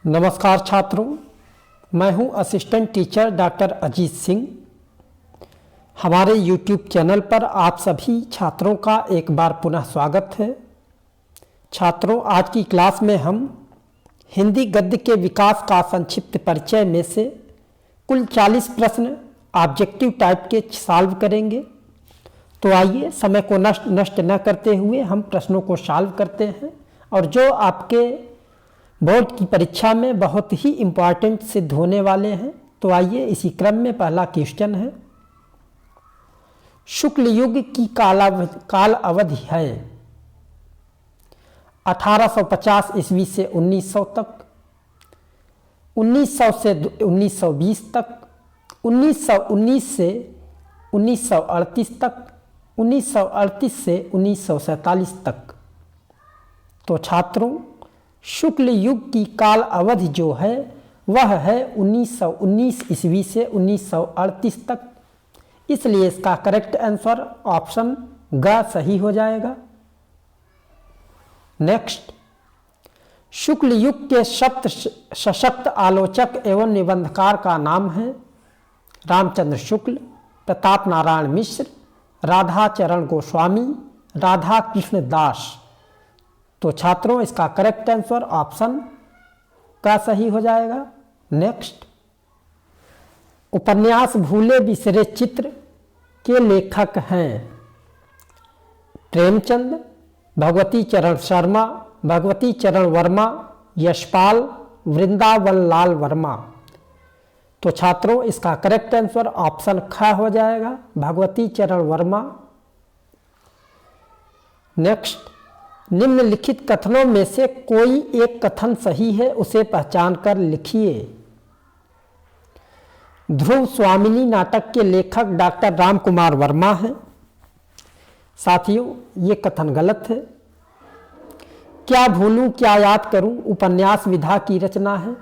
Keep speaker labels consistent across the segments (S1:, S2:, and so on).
S1: नमस्कार छात्रों, मैं हूं assistant teacher doctor Ajit Singh. हमारे YouTube चैनल पर आप सभी छात्रों का एक बार पुनः स्वागत है। छात्रों, आज की क्लास में हम हिंदी गद्य के विकास का संक्षिप्त परिचय में से कुल 40 प्रश्न ऑब्जेक्टिव टाइप के सॉल्व करेंगे। तो आइए, समय को नष्ट न करते हुए हम प्रश्नों को सॉल्व करते हैं और जो आपके बोर्ड की परीक्षा में बहुत ही इम्पॉर्टेंट सिद्ध होने वाले हैं। तो आइए, इसी क्रम में पहला क्वेश्चन है, शुक्ल युग की काल अवधि है 1850 ईस्वी से 1900 तक, 1900 से 1920 तक, 1919 से 1938 तक, 1938 से 1947 तक। तो छात्रों, शुक्ल युग की काल अवधि जो है वह है 1919 ईस्वी से 1938 तक। इसलिए इसका करेक्ट आंसर ऑप्शन ग सही हो जाएगा। नेक्स्ट, शुक्ल युग के सशक्त आलोचक एवं निबंधकार का नाम है रामचंद्र शुक्ल, प्रताप नारायण मिश्र, राधा चरण गोस्वामी, राधा कृष्ण दास। तो छात्रों, इसका करेक्ट आंसर ऑप्शन का सही हो जाएगा। नेक्स्ट, उपन्यास भूले बिसरे चित्र के लेखक हैं प्रेमचंद, भगवती चरण शर्मा, भगवती चरण वर्मा, यशपाल, वृंदावन लाल वर्मा। तो छात्रों, इसका करेक्ट आंसर ऑप्शन ख हो जाएगा, भगवती चरण वर्मा। नेक्स्ट, निम्नलिखित कथनों में से कोई एक कथन सही है, उसे पहचान कर लिखिए। ध्रुव स्वामिनी नाटक के लेखक डॉक्टर राम कुमार वर्मा हैं। साथियों, ये कथन गलत है। क्या भूलूं क्या याद करूं उपन्यास विधा की रचना है,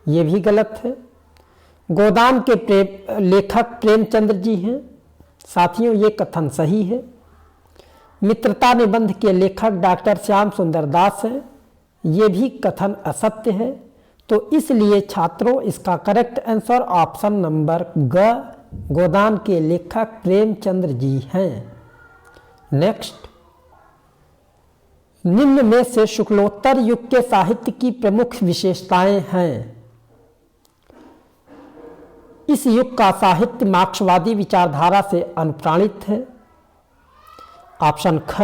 S1: ये भी गलत है। गोदान के लेखक प्रेमचंद्र जी हैं। साथियों, ये कथन सही है। मित्रता निबंध के लेखक डॉक्टर श्याम सुंदर दास हैं, ये भी कथन असत्य है। तो इसलिए छात्रों, इसका करेक्ट आंसर ऑप्शन नंबर ग, गोदान के लेखक प्रेमचंद्र जी हैं। नेक्स्ट, निम्न में से शुक्लोत्तर युग के साहित्य की प्रमुख विशेषताएं हैं। इस युग का साहित्य मार्क्सवादी विचारधारा से अनुप्राणित है। ऑप्शन ख,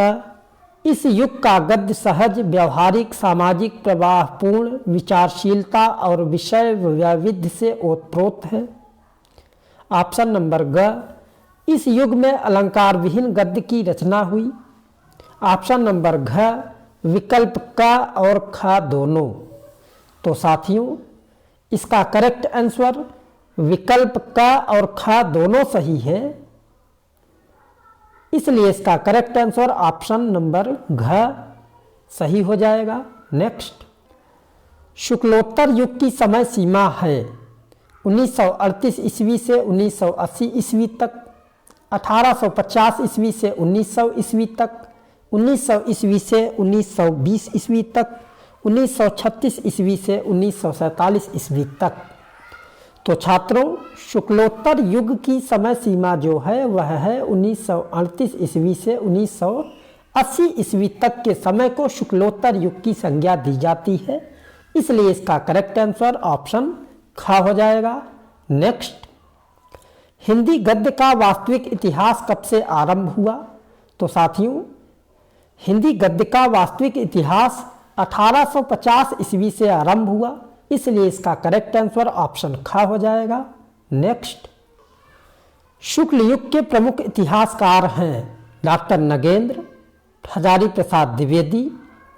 S1: इस युग का गद्य सहज, व्यवहारिक, सामाजिक, प्रवाहपूर्ण, विचारशीलता और विषय वैविध्य से ओतप्रोत है। ऑप्शन नंबर ग, इस युग में अलंकार विहीन गद्य की रचना हुई। ऑप्शन नंबर घ, विकल्प क और ख दोनों। तो साथियों, इसका करेक्ट आंसर विकल्प क और ख दोनों सही है। इसलिए इसका करेक्ट आंसर ऑप्शन नंबर घ सही हो जाएगा। नेक्स्ट, शुक्लोत्तर युग की समय सीमा है 1938 ईस्वी से 1980 ईस्वी तक, 1850 ईस्वी से 1900 ईस्वी तक, 1900 ईस्वी से 1920 ईस्वी तक, 1936 ईस्वी से 1947 ईस्वी तक। तो छात्रों, शुक्लोत्तर युग की समय सीमा जो है वह है 1938 ईस्वी से 1980 ईस्वी तक के समय को शुक्लोत्तर युग की संज्ञा दी जाती है। इसलिए इसका करेक्ट आंसर ऑप्शन ख हो जाएगा। नेक्स्ट, हिंदी गद्य का वास्तविक इतिहास कब से आरंभ हुआ। तो साथियों, हिंदी गद्य का वास्तविक इतिहास 1850 ईस्वी से आरंभ हुआ। इसलिए इसका करेक्ट आंसर ऑप्शन ख हो जाएगा। नेक्स्ट, शुक्ल युग के प्रमुख इतिहासकार हैं डॉक्टर नगेंद्र, हजारी प्रसाद द्विवेदी,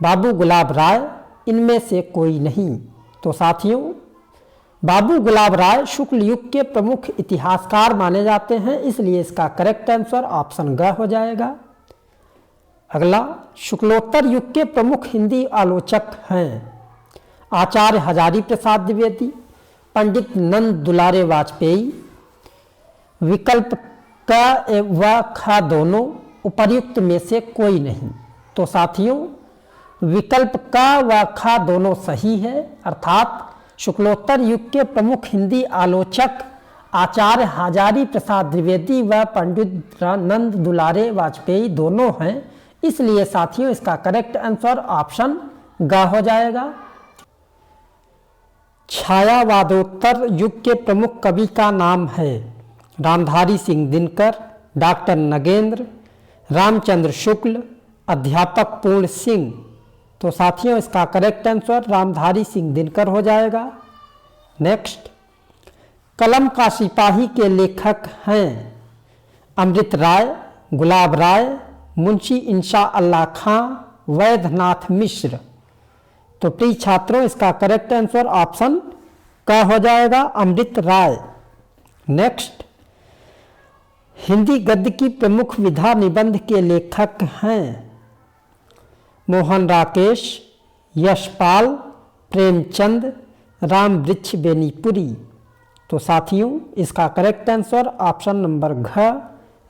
S1: बाबू गुलाब राय, इनमें से कोई नहीं। तो साथियों, बाबू गुलाब राय शुक्ल युग के प्रमुख इतिहासकार माने जाते हैं। इसलिए इसका करेक्ट आंसर ऑप्शन ग हो जाएगा। अगला, शुक्लोत्तर युग के प्रमुख हिंदी आलोचक हैं आचार्य हजारी प्रसाद द्विवेदी, पंडित नंद दुलारे वाजपेयी, विकल्प क व ख दोनों, उपर्युक्त में से कोई नहीं। तो साथियों, विकल्प का व खा दोनों सही है, अर्थात शुक्लोत्तर युग के प्रमुख हिंदी आलोचक आचार्य हजारी प्रसाद द्विवेदी व पंडित नंद दुलारे वाजपेयी दोनों हैं। इसलिए साथियों इसका करेक्ट आंसर ऑप्शन ग हो जाएगा। छायावादोत्तर युग के प्रमुख कवि का नाम है रामधारी सिंह दिनकर, डॉक्टर नगेंद्र, रामचंद्र शुक्ल, अध्यापक पूर्ण सिंह। तो साथियों इसका करेक्ट आंसर रामधारी सिंह दिनकर हो जाएगा। नेक्स्ट, कलम का सिपाही के लेखक हैं अमृत राय, गुलाब राय, मुंशी इंशा अल्लाह खां, वैद्यनाथ मिश्र। तो प्रिय छात्रों इसका करेक्ट आंसर ऑप्शन का हो जाएगा अमृत राय। नेक्स्ट, हिंदी गद्य की प्रमुख विधा निबंध के लेखक हैं मोहन राकेश, यशपाल, प्रेमचंद, राम वृक्ष बेनीपुरी। तो साथियों इसका करेक्ट आंसर ऑप्शन नंबर घ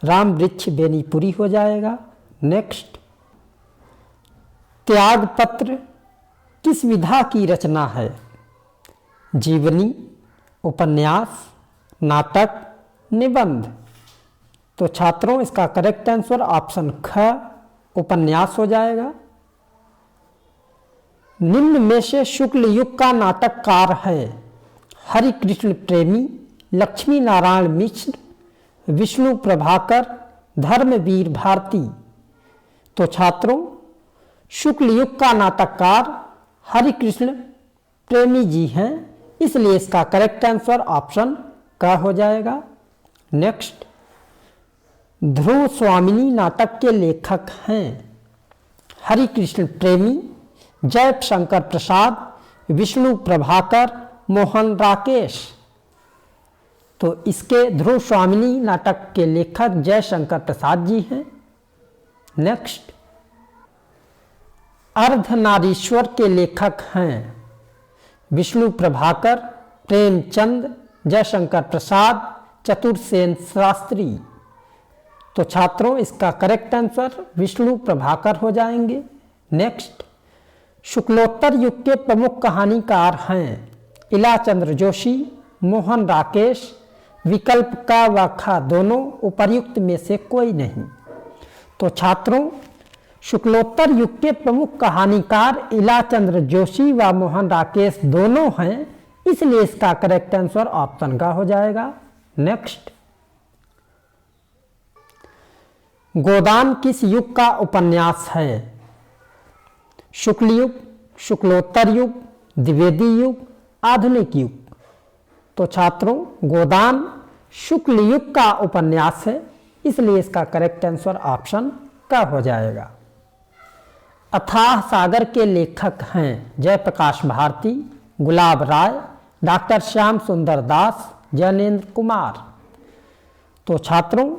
S1: राम वृक्ष बेनीपुरी हो जाएगा। नेक्स्ट, त्यागपत्र किस विधा की रचना है? जीवनी, उपन्यास, नाटक, निबंध। तो छात्रों इसका करेक्ट आंसर ऑप्शन ख उपन्यास हो जाएगा। निम्न में से शुक्ल युग का नाटककार है हरिकृष्ण प्रेमी, लक्ष्मी नारायण मिश्र, विष्णु प्रभाकर, धर्मवीर भारती। तो छात्रों शुक्ल युग का नाटककार हरिकृष्ण प्रेमी जी हैं, इसलिए इसका करेक्ट आंसर ऑप्शन का हो जाएगा। नेक्स्ट, ध्रुव स्वामिनी नाटक के लेखक हैं हरिकृष्ण प्रेमी, जयशंकर प्रसाद, विष्णु प्रभाकर, मोहन राकेश। तो इसके ध्रुव स्वामिनी नाटक के लेखक जयशंकर प्रसाद जी हैं। नेक्स्ट, अर्धनारीश्वर के लेखक हैं विष्णु प्रभाकर, प्रेमचंद, जयशंकर प्रसाद, चतुर्सेन शास्त्री। तो छात्रों इसका करेक्ट आंसर विष्णु प्रभाकर हो जाएंगे। नेक्स्ट, शुक्लोत्तर युग के प्रमुख कहानीकार हैं इलाचंद्र जोशी, मोहन राकेश, विकल्प का व खा दोनों, उपर्युक्त में से कोई नहीं। तो छात्रों शुक्लोत्तर युग के प्रमुख कहानीकार इलाचंद्र जोशी व मोहन राकेश दोनों हैं, इसलिए इसका करेक्ट आंसर ऑप्शन का हो जाएगा। नेक्स्ट, गोदान किस युग का उपन्यास है? शुक्ल युग, शुक्लोत्तर युग, द्विवेदी युग, आधुनिक युग। तो छात्रों गोदान शुक्ल युग का उपन्यास है, इसलिए इसका करेक्ट आंसर ऑप्शन का हो जाएगा। अथाह सागर के लेखक हैं जयप्रकाश भारती, गुलाब राय, डॉक्टर श्याम सुंदर दास, जैनेन्द्र कुमार। तो छात्रों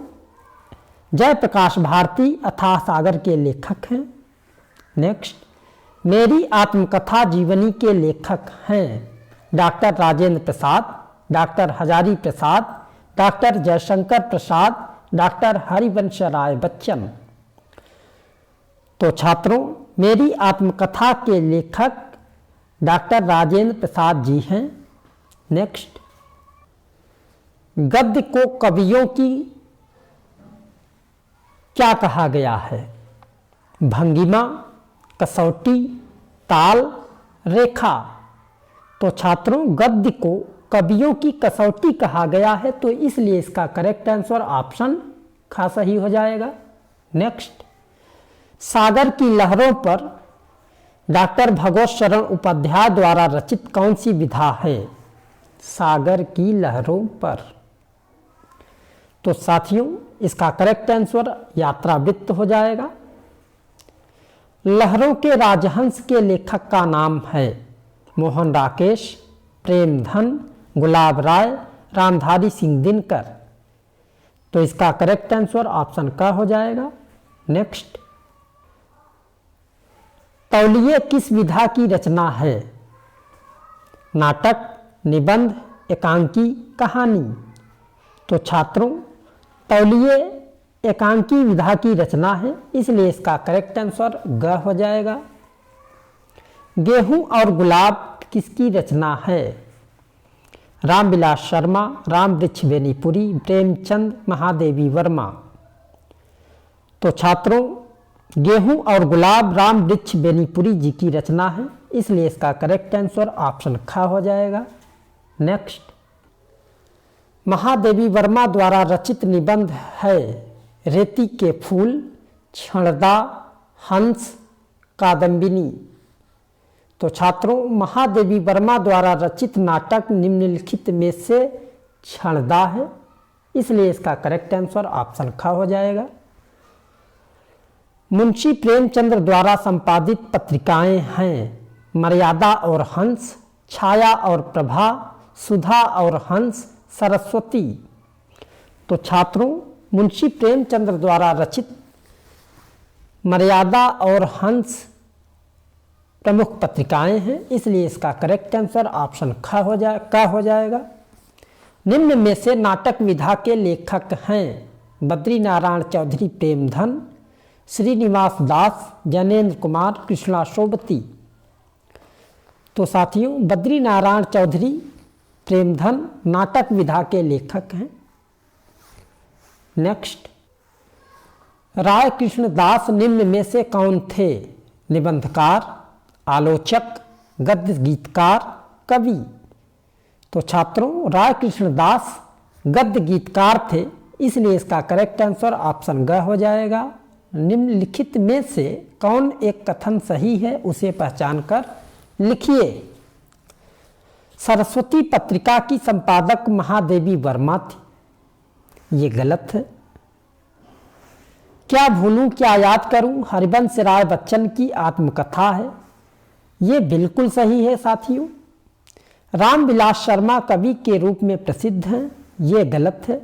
S1: जयप्रकाश भारती अथाह सागर के लेखक हैं। नेक्स्ट, मेरी आत्मकथा जीवनी के लेखक हैं doctor Rajendra Prasad, doctor Hazari Prasad, doctor Jaishankar Prasad, doctor Harivansh Rai Bachchan. तो छात्रों मेरी आत्मकथा के लेखक डॉक्टर राजेंद्र प्रसाद जी हैं। नेक्स्ट, गद्य को कवियों की क्या कहा गया है? भंगिमा, कसौटी, ताल, रेखा। तो छात्रों गद्य को कवियों की कसौटी कहा गया है, तो इसलिए इसका करेक्ट आंसर ऑप्शन खा सही हो जाएगा। नेक्स्ट, सागर की लहरों पर डॉक्टर भगवत शरण उपाध्याय द्वारा रचित कौन सी विधा है? सागर की लहरों पर। तो साथियों इसका करेक्ट आंसर यात्रा वृत्त हो जाएगा। लहरों के राजहंस के लेखक का नाम है मोहन राकेश, प्रेमधन, गुलाब राय, रामधारी सिंह दिनकर। तो इसका करेक्ट आंसर ऑप्शन का हो जाएगा। नेक्स्ट, तौलिए किस विधा की रचना है? नाटक, निबंध, एकांकी, कहानी। तो छात्रों तौलिए एकांकी विधा की रचना है, इसलिए इसका करेक्ट आंसर ग हो जाएगा। गेहूं और गुलाब किसकी रचना है? रामविलास शर्मा, रामवृक्ष बेनीपुरी, प्रेमचंद, महादेवी वर्मा। तो छात्रों, गेहूं और गुलाब रामवृक्ष बेनीपुरी जी की रचना है, इसलिए इसका करेक्ट आंसर ऑप्शन ख हो जाएगा। नेक्स्ट, महादेवी वर्मा द्वारा रचित निबंध है रेती के फूल, क्षणदा, हंस, कादम्बिनी। तो छात्रों, महादेवी वर्मा द्वारा रचित नाटक निम्नलिखित में से क्षणदा है, इसलिए इसका करेक्ट आंसर ऑप्शन ख हो जाएगा। मुंशी प्रेमचंद्र द्वारा संपादित पत्रिकाएं हैं मर्यादा और हंस, छाया और प्रभा, सुधा और हंस, सरस्वती। तो छात्रों, मुंशी प्रेमचंद्र द्वारा रचित मर्यादा और हंस प्रमुख पत्रिकाएं हैं, इसलिए इसका करेक्ट आंसर ऑप्शन क हो जाएगा। निम्न में से नाटक विधा के लेखक हैं बद्री नारायण चौधरी प्रेमधन, श्रीनिवास दास, ज्ञानेन्द्र कुमार, कृष्णा सोबती। तो साथियों, बद्री नारायण चौधरी प्रेमधन नाटक विधा के लेखक हैं। नेक्स्ट, राय कृष्ण दास निम्न में से कौन थे? निबंधकार, आलोचक, गद्य गीतकार, कवि। तो छात्रों, राय कृष्ण दास गद्य गीतकार थे, इसलिए इसका करेक्ट आंसर ऑप्शन ग हो जाएगा। निम्नलिखित में से कौन एक कथन सही है, उसे पहचान कर लिखिए। सरस्वती पत्रिका की संपादक महादेवी वर्मा थी, ये गलत है। क्या भूलूं क्या याद करूं हरिवंश राय बच्चन की आत्मकथा है, ये बिल्कुल सही है साथियों। रामविलास शर्मा कवि के रूप में प्रसिद्ध हैं, ये गलत है।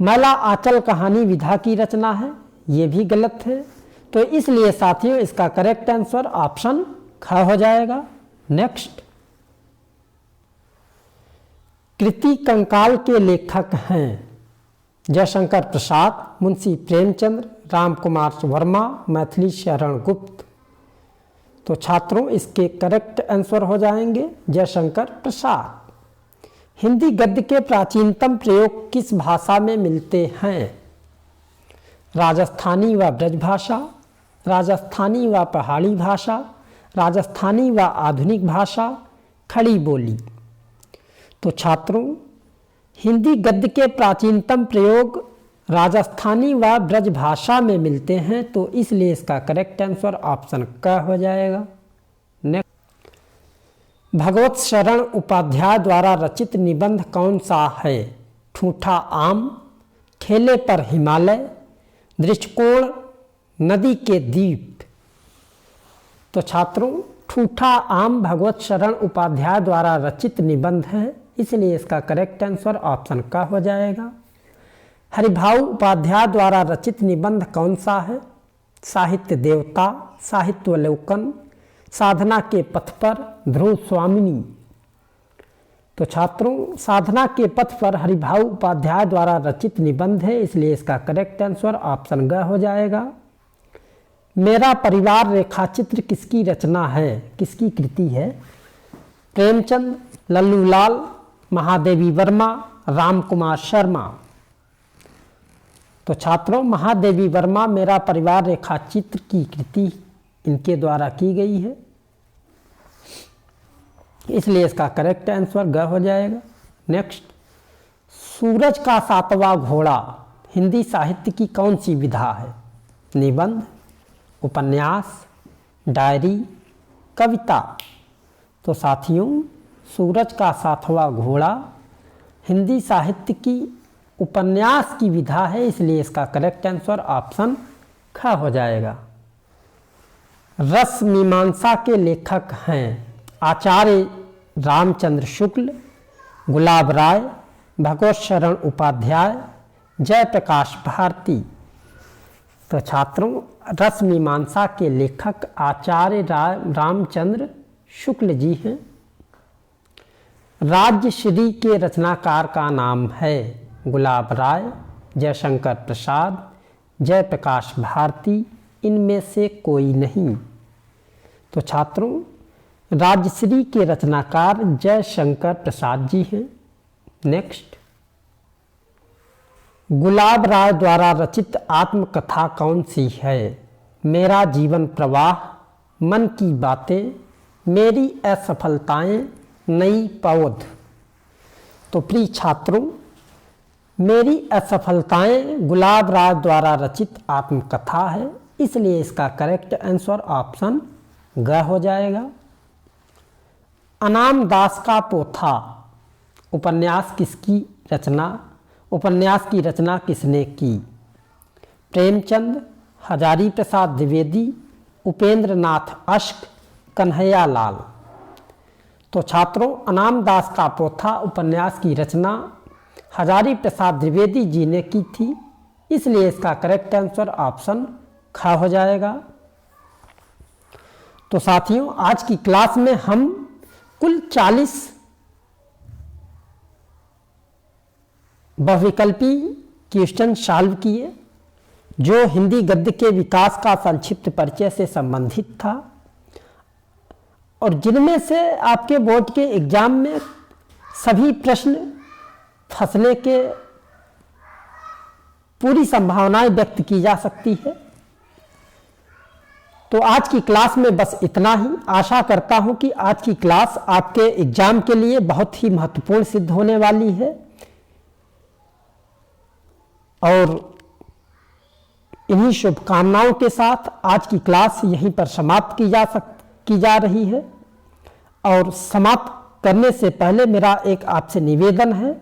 S1: मैला आंचल कहानी विधा की रचना है, ये भी गलत है। तो इसलिए साथियों, इसका करेक्ट आंसर ऑप्शन ख हो जाएगा। नेक्स्ट, कृति कंकाल के लेखक हैं जयशंकर प्रसाद, मुंशी प्रेमचंद्र, राम कुमार वर्मा, मैथिली शरण गुप्त। तो छात्रों, इसके करेक्ट आंसर हो जाएंगे जयशंकर प्रसाद। हिंदी गद्य के प्राचीनतम प्रयोग किस भाषा में मिलते हैं? राजस्थानी व ब्रजभाषा, राजस्थानी व पहाड़ी भाषा, राजस्थानी व आधुनिक भाषा, खड़ी बोली। तो छात्रों, हिंदी गद्य के प्राचीनतम प्रयोग राजस्थानी व ब्रजभाषा में मिलते हैं, तो इसलिए इसका करेक्ट आंसर ऑप्शन क हो जाएगा। नेक्स्ट, भगवत शरण उपाध्याय द्वारा रचित निबंध कौन सा है? ठूठा आम, ठेले पर हिमालय, दृष्टिकोण, नदी के द्वीप। तो छात्रों, ठूठा आम भगवत शरण उपाध्याय द्वारा रचित निबंध है, इसलिए इसका करेक्ट आंसर ऑप्शन क हो जाएगा। हरिभाऊ उपाध्याय द्वारा रचित निबंध कौन सा है? साहित्य देवता, साहित्यावलोकन, साधना के पथ पर, ध्रुव स्वामिनी। तो छात्रों, साधना के पथ पर हरिभाऊ उपाध्याय द्वारा रचित निबंध है, इसलिए इसका करेक्ट आंसर ऑप्शन ग हो जाएगा। मेरा परिवार रेखाचित्र किसकी रचना है, किसकी कृति है? प्रेमचंद, लल्लूलाल, महादेवी वर्मा, राम कुमार शर्मा। तो छात्रों, महादेवी वर्मा मेरा परिवार रेखाचित्र की कृति इनके द्वारा की गई है, इसलिए इसका करेक्ट आंसर ग हो जाएगा। नेक्स्ट, सूरज का सातवां घोड़ा हिंदी साहित्य की कौन सी विधा है? निबंध, उपन्यास, डायरी, कविता। तो साथियों, सूरज का सातवां घोड़ा हिंदी साहित्य की उपन्यास की विधा है, इसलिए इसका करेक्ट आंसर ऑप्शन ख हो जाएगा। रस मीमांसा के लेखक हैं आचार्य रामचंद्र शुक्ल, गुलाब राय, भगवत शरण उपाध्याय, जयप्रकाश भारती। तो छात्रों, रस मीमांसा के लेखक आचार्य रामचंद्र शुक्ल जी हैं। राज्यश्री के रचनाकार का नाम है गुलाब राय, जयशंकर प्रसाद, जयप्रकाश भारती, इनमें से कोई नहीं। तो छात्रों, राजश्री के रचनाकार जयशंकर प्रसाद जी हैं। नेक्स्ट, गुलाब राय द्वारा रचित आत्मकथा कौन सी है? मेरा जीवन प्रवाह, मन की बातें, मेरी असफलताएं, नई पौध। तो प्रिय छात्रों, मेरी असफलताएं गुलाब राय द्वारा रचित आत्मकथा है, इसलिए इसका करेक्ट आंसर ऑप्शन ग हो जाएगा। अनाम दास का पोथा उपन्यास की रचना किसने की? प्रेमचंद, हजारी प्रसाद द्विवेदी, उपेंद्र नाथ अश्क, कन्हैया लाल। तो छात्रों, अनाम दास का पोथा उपन्यास की रचना हजारी प्रसाद द्विवेदी जी ने की थी, इसलिए इसका करेक्ट आंसर ऑप्शन ख हो जाएगा। तो साथियों, आज की क्लास में हम कुल 40 बहुविकल्पी क्वेश्चन सॉल्व किए, जो हिंदी गद्य के विकास का संक्षिप्त परिचय से संबंधित था, और जिनमें से आपके बोर्ड के एग्जाम में सभी प्रश्न फंसने के पूरी संभावनाएं व्यक्त की जा सकती है। तो आज की क्लास में बस इतना ही। आशा करता हूं कि आज की क्लास आपके एग्जाम के लिए बहुत ही महत्वपूर्ण सिद्ध होने वाली है, और इन्हीं शुभकामनाओं के साथ आज की क्लास यहीं पर समाप्त की जा रही है। और समाप्त करने से पहले मेरा एक आपसे निवेदन है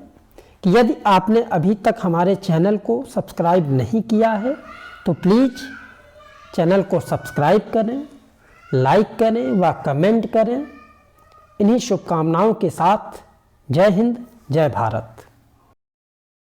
S1: कि यदि आपने अभी तक हमारे चैनल को सब्सक्राइब नहीं किया है तो प्लीज़ चैनल को सब्सक्राइब करें, लाइक करें व कमेंट करें। इन्हीं शुभकामनाओं के साथ जय हिंद, जय भारत।